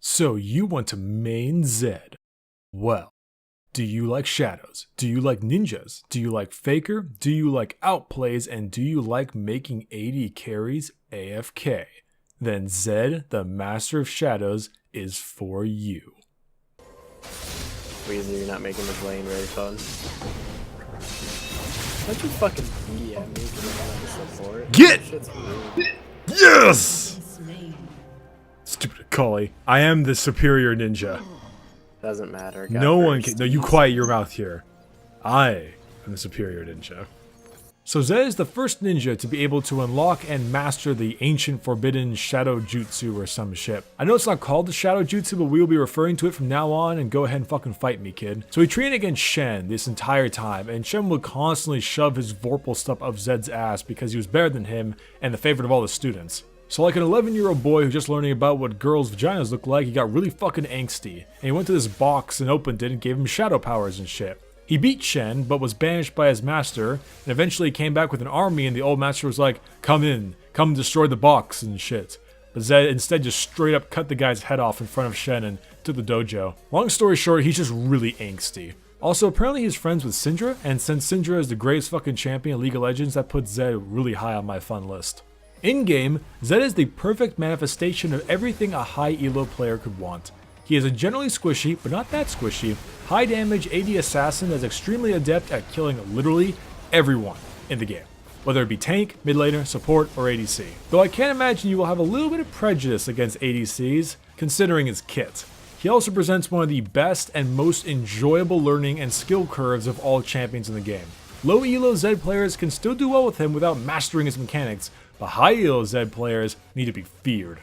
So you want to main Zed. Well, do you like shadows? Do you like ninjas? Do you like faker? Do you like outplays? And do you like making 80 carries AFK? Then Zed, the master of shadows, is for you. Reason you're not making this lane very fun. Don't you fucking be at me because I'm like a support? Get! Shit's rude. Yes! Stupid Collie. I am the superior ninja. Doesn't matter. No one can. No, you quiet your mouth here. I am the superior ninja. So Zed is the first ninja to be able to unlock and master the ancient forbidden shadow jutsu or some shit. I know it's not called the shadow jutsu, but we will be referring to it from now on, and go ahead and fucking fight me, kid. So he trained against Shen this entire time, and Shen would constantly shove his Vorpal stuff up Zed's ass because he was better than him and the favorite of all the students. So like an 11-year-old boy who's just learning about what girls' vaginas look like, he got really fucking angsty, and he went to this box and opened it and gave him shadow powers and shit. He beat Shen, but was banished by his master, and eventually came back with an army, and the old master was like, come in, come destroy the box and shit. But Zed instead just straight up cut the guy's head off in front of Shen and took the dojo. Long story short, he's just really angsty. Also, apparently he's friends with Syndra, and since Syndra is the greatest fucking champion in League of Legends, that puts Zed really high on my fun list. In-game, Zed is the perfect manifestation of everything a high elo player could want. He is a generally squishy, but not that squishy, high damage AD assassin that is extremely adept at killing literally everyone in the game, whether it be tank, mid laner, support, or ADC. Though I can't imagine you will have a little bit of prejudice against ADCs, considering his kit. He also presents one of the best and most enjoyable learning and skill curves of all champions in the game. Low elo Zed players can still do well with him without mastering his mechanics, but high elo Zed players need to be feared.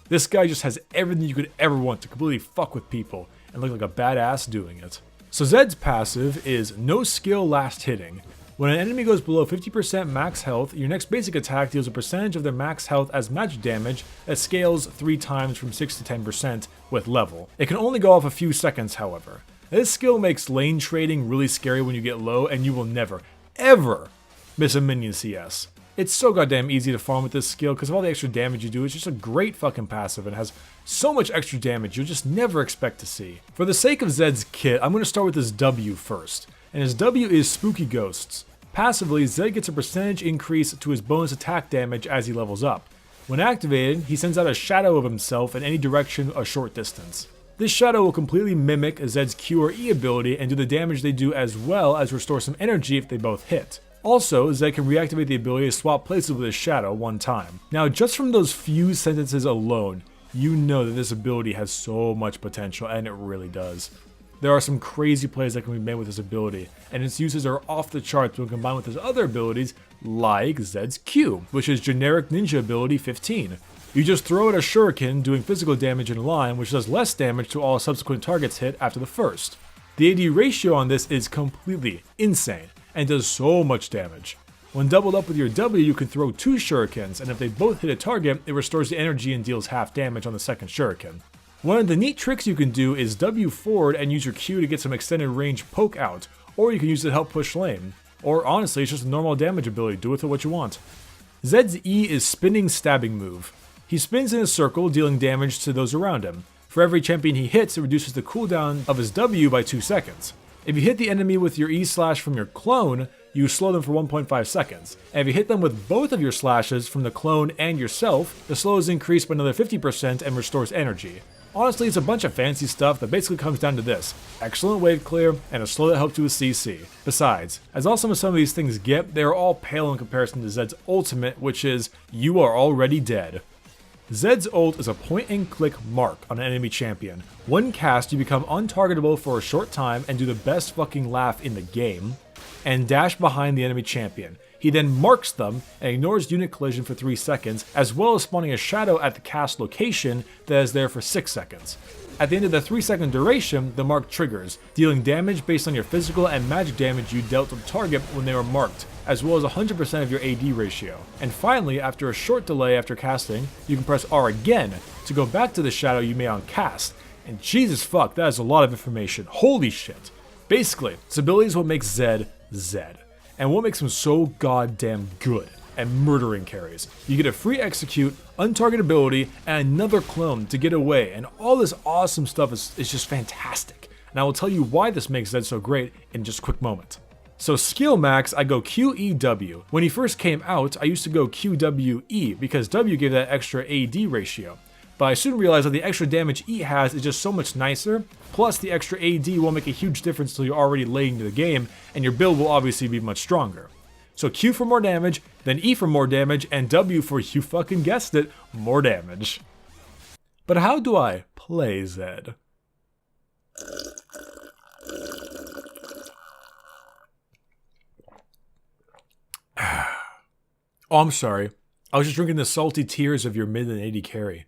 This guy just has everything you could ever want to completely fuck with people and look like a badass doing it. So Zed's passive is no skill last hitting. When an enemy goes below 50% max health, your next basic attack deals a percentage of their max health as magic damage that scales 3 times from 6 to 10% with level. It can only go off a few seconds, however. This skill makes lane trading really scary when you get low, and you will never, ever miss a minion CS. It's so goddamn easy to farm with this skill because of all the extra damage you do. It's just a great fucking passive and has so much extra damage you'll just never expect to see. For the sake of Zed's kit, I'm going to start with his W first. And his W is Spooky Ghosts. Passively, Zed gets a percentage increase to his bonus attack damage as he levels up. When activated, he sends out a shadow of himself in any direction a short distance. This shadow will completely mimic Zed's Q or E ability and do the damage they do, as well as restore some energy if they both hit. Also, Zed can reactivate the ability to swap places with his shadow one time. Now, just from those few sentences alone, you know that this ability has so much potential, and it really does. There are some crazy plays that can be made with this ability, and its uses are off the charts when combined with his other abilities, like Zed's Q, which is generic ninja ability 15. You just throw out a shuriken doing physical damage in line, which does less damage to all subsequent targets hit after the first. The AD ratio on this is completely insane, and does so much damage. When doubled up with your W, you can throw 2 shurikens, and if they both hit a target, it restores the energy and deals half damage on the second shuriken. One of the neat tricks you can do is W forward and use your Q to get some extended range poke out, or you can use it to help push lane. Or honestly, it's just a normal damage ability, do with it what you want. Zed's E is Spinning Stabbing move. He spins in a circle, dealing damage to those around him. For every champion he hits, it reduces the cooldown of his W by 2 seconds. If you hit the enemy with your E slash from your clone, you slow them for 1.5 seconds. And if you hit them with both of your slashes from the clone and yourself, the slow is increased by another 50% and restores energy. Honestly, it's a bunch of fancy stuff that basically comes down to this: excellent wave clear, and a slow that helps you with CC. Besides, as awesome as some of these things get, they are all pale in comparison to Zed's ultimate, which is, you are already dead. Zed's ult is a point-and-click mark on an enemy champion. One cast, you become untargetable for a short time and do the best fucking laugh in the game, and dash behind the enemy champion. He then marks them and ignores unit collision for 3 seconds, as well as spawning a shadow at the cast location that is there for 6 seconds. At the end of the 3-second duration, the mark triggers, dealing damage based on your physical and magic damage you dealt to the target when they were marked, as well as 100% of your AD ratio. And finally, after a short delay after casting, you can press R again to go back to the shadow you made on cast. And Jesus fuck, that is a lot of information. Holy shit. Basically, this ability is what makes Zed, Zed. And what makes him so goddamn good. and murdering carries. You get a free execute, untarget ability, and another clone to get away, and all this awesome stuff is just fantastic. And I will tell you why this makes Zed so great in just a quick moment. So skill max, I go QEW. When he first came out, I used to go QWE because W gave that extra AD ratio. But I soon realized that the extra damage E has is just so much nicer, plus the extra AD won't make a huge difference until you're already late into the game, and your build will obviously be much stronger. So Q for more damage, then E for more damage, and W for, you fucking guessed it, more damage. But how do I play Zed? Oh, I'm sorry. I was just drinking the salty tears of your mid and AD carry.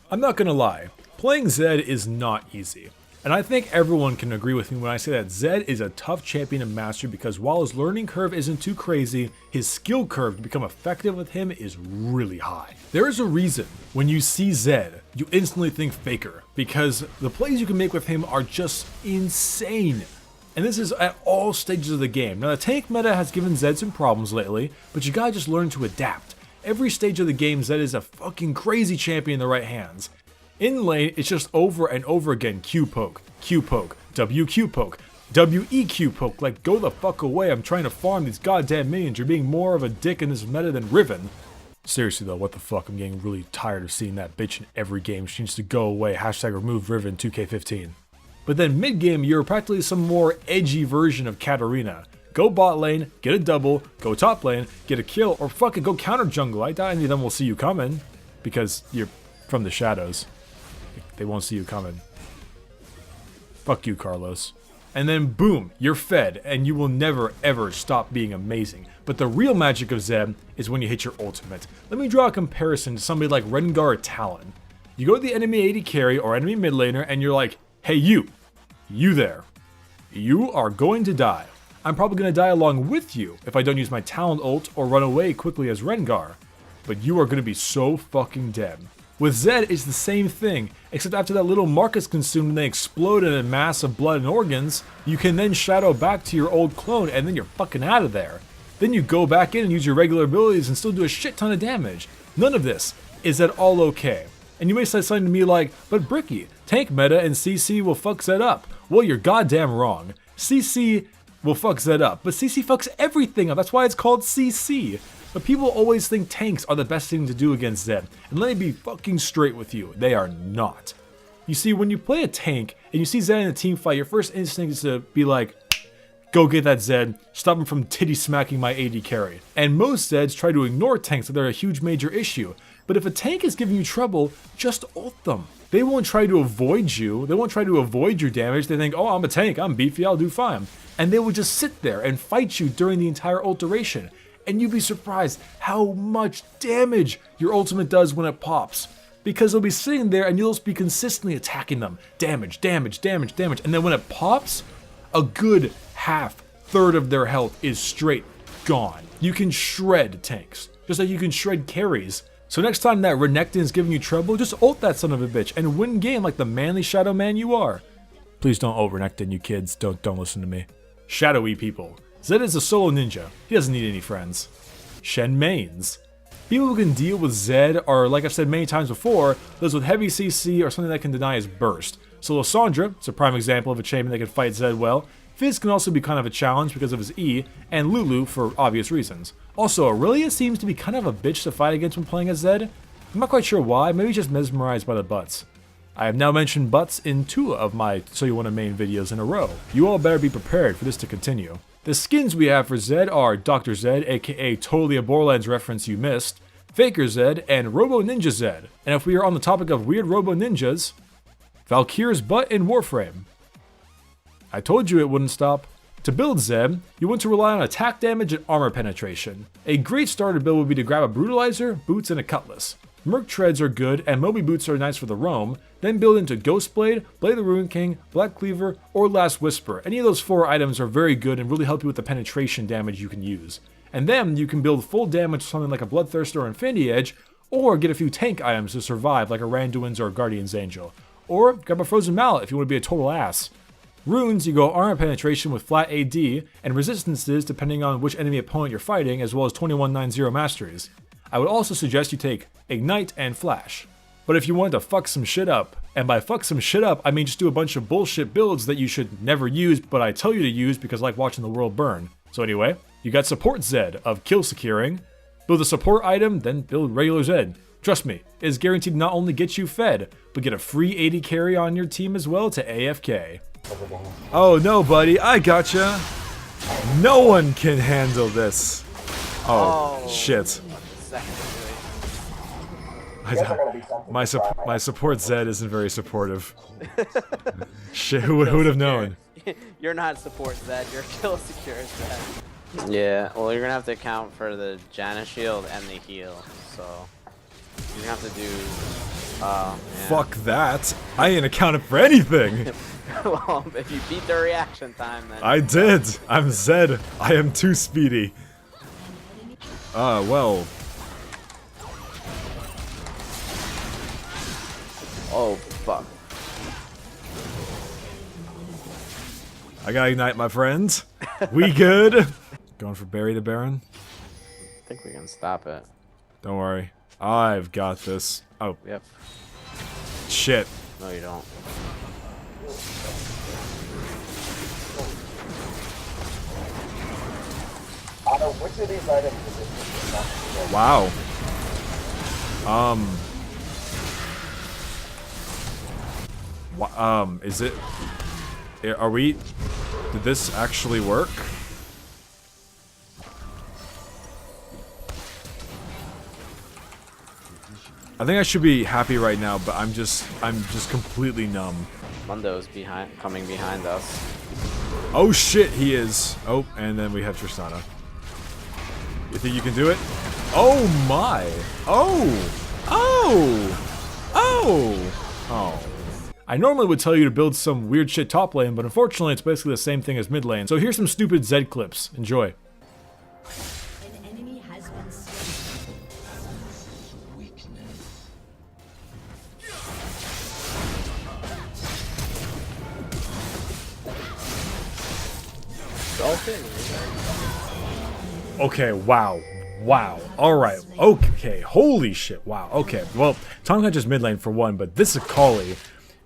I'm not gonna lie, playing Zed is not easy. And I think everyone can agree with me when I say that Zed is a tough champion to master because while his learning curve isn't too crazy, his skill curve to become effective with him is really high. There is a reason when you see Zed, you instantly think Faker, because the plays you can make with him are just insane. And this is at all stages of the game. Now the tank meta has given Zed some problems lately, but you gotta just learn to adapt. Every stage of the game, Zed is a fucking crazy champion in the right hands. In lane, it's just over and over again, Q poke, W Q poke, W E Q poke, like go the fuck away, I'm trying to farm these goddamn minions, you're being more of a dick in this meta than Riven. Seriously though, what the fuck, I'm getting really tired of seeing that bitch in every game, she needs to go away, hashtag remove Riven 2K15. But then mid-game, you're practically some more edgy version of Katarina. Go bot lane, get a double, go top lane, get a kill, or fuck it, go counter jungle. I doubt any of them will see you coming, because you're from the shadows. They won't see you coming. Fuck you, Carlos. And then boom, you're fed, and you will never ever stop being amazing. But the real magic of Zed is when you hit your ultimate. Let me draw a comparison to somebody like Rengar or Talon. You go to the enemy AD carry or enemy mid laner, and you're like, hey you there, you are going to die. I'm probably going to die along with you if I don't use my Talon ult or run away quickly as Rengar. But you are going to be so fucking dead. With Zed, it's the same thing, except after that little mark is consumed and they explode in a mass of blood and organs, you can then shadow back to your old clone and then you're fucking out of there. Then you go back in and use your regular abilities and still do a shit ton of damage. None of this is at all okay. And you may say something to me like, but Bricky, tank meta and CC will fuck Zed up. Well, you're goddamn wrong. CC will fuck Zed up, but CC fucks everything up. That's why it's called CC. But people always think tanks are the best thing to do against Zed. And let me be fucking straight with you, they are not. You see, when you play a tank and you see Zed in a team fight, your first instinct is to be like, go get that Zed, stop him from titty smacking my AD carry. And most Zeds try to ignore tanks like they're a huge major issue. But if a tank is giving you trouble, just ult them. They won't try to avoid you, they won't try to avoid your damage, they think, oh, I'm a tank, I'm beefy, I'll do fine. And they will just sit there and fight you during the entire ult duration. And you'd be surprised how much damage your ultimate does when it pops. Because they'll be sitting there and you'll just be consistently attacking them. Damage, damage, damage, damage. And then when it pops, a good third of their health is straight gone. You can shred tanks, just like you can shred carries. So next time that Renekton is giving you trouble, just ult that son of a bitch and win game like the manly shadow man you are. Please don't ult Renekton, you kids. Don't listen to me. Shadowy people. Zed is a solo ninja. He doesn't need any friends. Shen mains. People who can deal with Zed are, like I've said many times before, those with heavy CC or something that can deny his burst. So Lysandra, it's a prime example of a champion that can fight Zed well. Fizz can also be kind of a challenge because of his E, and Lulu for obvious reasons. Also, Aurelia seems to be kind of a bitch to fight against when playing as Zed. I'm not quite sure why, maybe just mesmerized by the butts. I have now mentioned butts in 2 of my So You Wanna Main videos in a row. You all better be prepared for this to continue. The skins we have for Zed are Dr. Zed, aka totally a Borderlands reference you missed, Faker Zed, and Robo Ninja Zed. And if we are on the topic of weird Robo Ninjas, Valkyr's butt in Warframe. I told you it wouldn't stop. To build Zed, you want to rely on attack damage and armor penetration. A great starter build would be to grab a Brutalizer, Boots, and a Cutlass. Merc Treads are good, and Moby Boots are nice for the roam, then build into Ghostblade, Blade of the Ruin King, Black Cleaver, or Last Whisper. Any of those 4 items are very good and really help you with the penetration damage you can use. And then you can build full damage to something like a Bloodthirster or Infinity Edge, or get a few tank items to survive like a Randuin's or a Guardian's Angel. Or grab a Frozen Mallet if you want to be a total ass. Runes, you go armor penetration with flat AD, and resistances depending on which enemy opponent you're fighting, as well as 2190 masteries. I would also suggest you take Ignite and Flash. But if you wanted to fuck some shit up, and by fuck some shit up, I mean just do a bunch of bullshit builds that you should never use, but I tell you to use because I like watching the world burn. So anyway, you got Support Zed of kill securing. Build a support item, then build regular Zed. Trust me, it is guaranteed to not only get you fed, but get a free 80 carry on your team as well to AFK. Oh no, buddy, I gotcha. No one can handle this. Oh, shit. My support Zed isn't very supportive. Shit, who would have known? You're not support Zed, you're kill secure Zed. Yeah, well, you're gonna have to account for the Janna shield and the heal, so you're gonna have to do. Yeah. Fuck that! I ain't accounted for anything. Well, if you beat the reaction time, then. I did. I'm Zed. I am too speedy. Well. Oh fuck! I gotta ignite, my friends. We good? Going for Bury the Baron? I think we can stop it. Don't worry. I've got this. Oh. Yep. Shit. No, you don't. Which of these items is it? Wow. Is it... Are we... Did this actually work? I think I should be happy right now, but I'm just completely numb. Mundo's coming behind us. Oh shit, he is. Oh, and then we have Tristana. You think you can do it? Oh my! Oh! Oh! Oh! Oh. I normally would tell you to build some weird shit top lane, but unfortunately it's basically the same thing as mid lane. So here's some stupid Zed clips. Enjoy. An enemy has been slain. Okay, wow. Wow. Alright. Okay. Holy shit. Wow. Okay. Well, Tonka just mid lane for one, but this Akali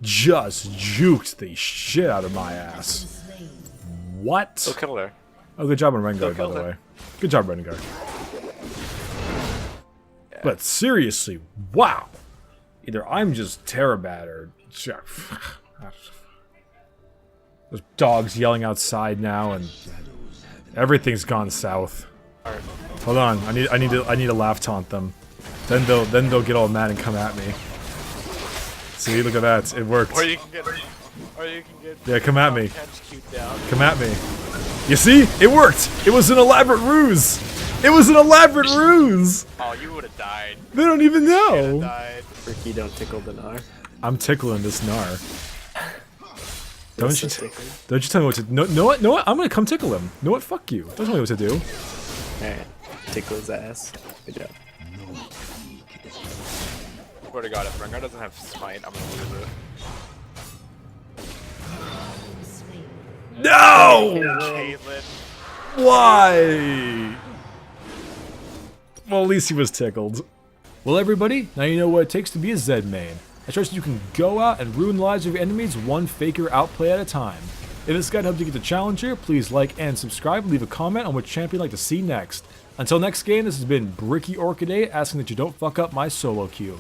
just juked the shit out of my ass. What? Still killed her. Oh, good job on Rengar, by the way. Good job, Rengar. Yeah. But seriously, wow. Either I'm just Terabad or... There's dogs yelling outside now, and everything's gone south. Hold on, I need to laugh taunt them. Then they'll get all mad and come at me. See, look at that, it worked. Or you can get. Yeah, come at me. Down. Come at me. You see, it worked. It was an elaborate ruse. It was an elaborate ruse. Oh, you would have died. They don't even know. Died. Ricky, don't tickle the Gnar. I'm tickling this Gnar. Don't you tell me what to... No, what? I'm gonna come tickle him. Know what? Fuck you. Don't tell me what to do. Alright, tickle his ass. Good job. Swear to God, if Rengar doesn't have smite, I'm gonna lose it. No! Caitlyn. Why? Well, at least he was tickled. Well, everybody, now you know what it takes to be a Zed main. I trust you can go out and ruin the lives of your enemies one faker outplay at a time. If this guide helped you get the challenger, please like and subscribe and leave a comment on which champion you'd like to see next. Until next game, this has been Bricky Orchidea asking that you don't fuck up my solo queue.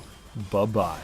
Bye-bye.